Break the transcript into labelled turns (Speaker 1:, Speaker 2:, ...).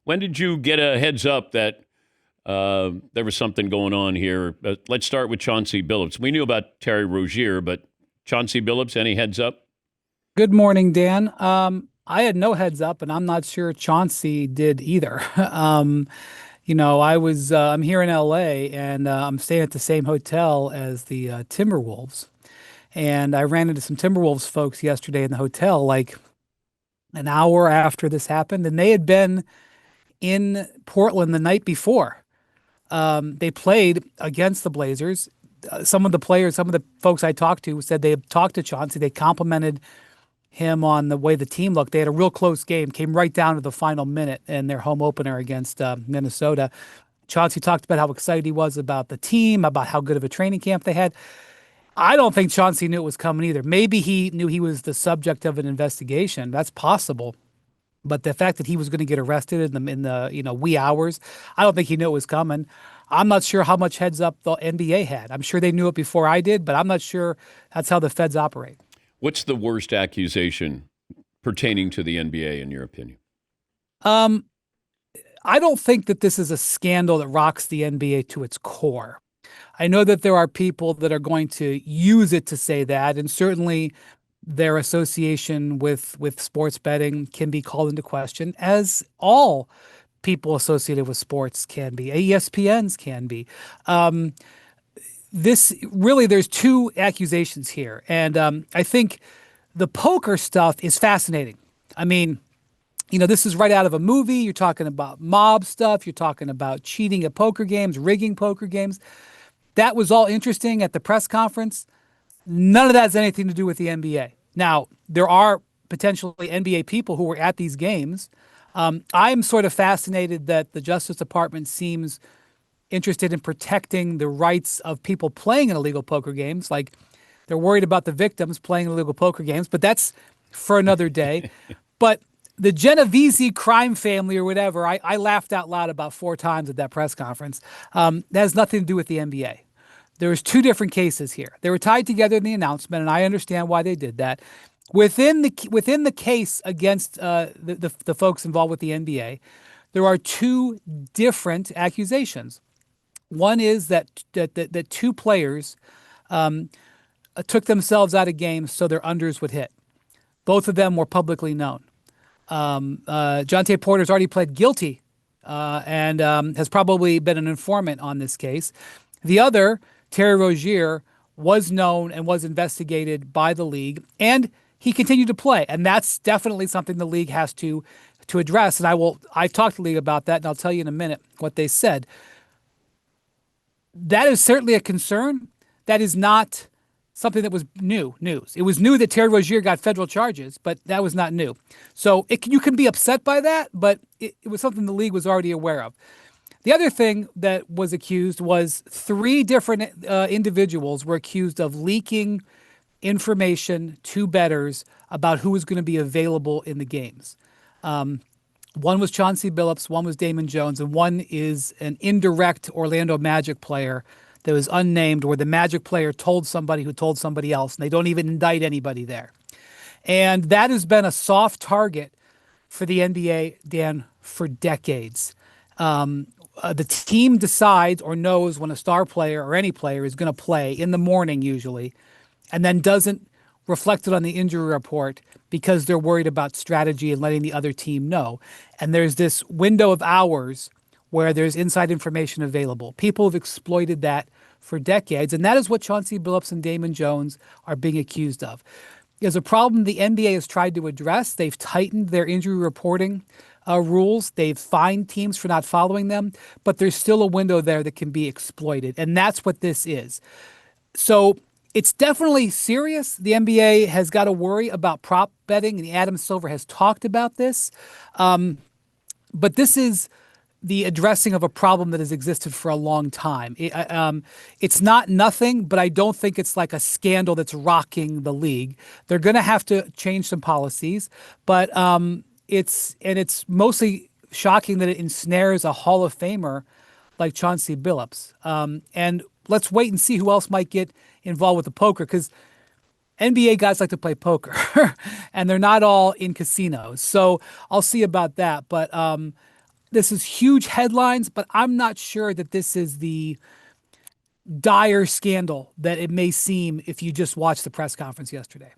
Speaker 1: When did you get a heads up that there was something going on here? Let's start with Chauncey Billups. We knew about Terry Rozier, but Chauncey Billups, any heads up?
Speaker 2: Good morning, Dan. I had no heads up, and I'm not sure Chauncey did either. I'm here in LA, and I'm staying at the same hotel as the Timberwolves. And I ran into some Timberwolves folks yesterday in the hotel, like an hour after this happened, and they had been in Portland the night before. They played against the Blazers. Some of the players, some of the folks I talked to said they had talked to Chauncey. They complimented him on the way the team looked. They had a real close game, came right down to the final minute in their home opener against Minnesota. Chauncey talked about how excited he was about the team, about how good of a training camp they had. I don't think Chauncey knew it was coming either. Maybe he knew he was the subject of an investigation. That's possible. But the fact that he was going to get arrested in the wee hours, I don't think he knew it was coming. I'm not sure how much heads up the NBA had. I'm sure they knew it before I did, but I'm not sure that's how the feds operate.
Speaker 1: What's the worst accusation pertaining to the NBA, in your opinion?
Speaker 2: Um, I don't think that this is a scandal that rocks the NBA to its core. I know that there are people that are going to use it to say that, and certainly their association with sports betting can be called into question, as all people associated with sports can be. ESPN's can be. This really, there's two accusations here, and I think the poker stuff is fascinating. I mean, this is right out of a movie. You're talking about mob stuff. You're talking about cheating at poker games, rigging poker games. That was all interesting at the press conference. None of that has anything to do with the NBA. Now, there are potentially NBA people who were at these games. I'm sort of fascinated that the Justice Department seems interested in protecting the rights of people playing in illegal poker games. Like, they're worried about the victims playing illegal poker games, but that's for another day. But the Genovese crime family or whatever, I laughed out loud about 4 times at that press conference. That has nothing to do with the NBA. There was two different cases here. They were tied together in the announcement, and I understand why they did that. Within the case against the folks involved with the NBA, there are two different accusations. One is that two players took themselves out of games so their unders would hit. Both of them were publicly known. Jonte Porter's already pled guilty and has probably been an informant on this case. The other, Terry Rozier, was known and was investigated by the league, and he continued to play. And that's definitely something the league has to address. And I've talked to the league about that, and I'll tell you in a minute what they said. That is certainly a concern. That is not something that was news. It was new that Terry Rozier got federal charges, but that was not new. So you can be upset by that, but it was something the league was already aware of. The other thing that was accused was 3 different individuals were accused of leaking information to bettors about who was going to be available in the games. One was Chauncey Billups, one was Damon Jones, and one is an indirect Orlando Magic player that was unnamed, where the Magic player told somebody who told somebody else, and they don't even indict anybody there. And that has been a soft target for the NBA, Dan, for decades. The team decides or knows when a star player or any player is going to play in the morning usually, and then doesn't reflect it on the injury report because they're worried about strategy and letting the other team know. And there's this window of hours where there's inside information available. People have exploited that for decades, and that is what Chauncey Billups and Damon Jones are being accused of. There's a problem the NBA has tried to address. They've tightened their injury reporting rules. They've fined teams for not following them, but there's still a window there that can be exploited, and that's what this is. So it's definitely serious. The NBA has got to worry about prop betting, and Adam Silver has talked about this. But this is the addressing of a problem that has existed for a long time. It's not nothing, but I don't think it's like a scandal that's rocking the league. They're going to have to change some policies, but it's mostly shocking that it ensnares a Hall of Famer like Chauncey Billups. And let's wait and see who else might get involved with the poker, because NBA guys like to play poker and they're not all in casinos. So I'll see about that. But this is huge headlines, but I'm not sure that this is the dire scandal that it may seem if you just watch the press conference yesterday.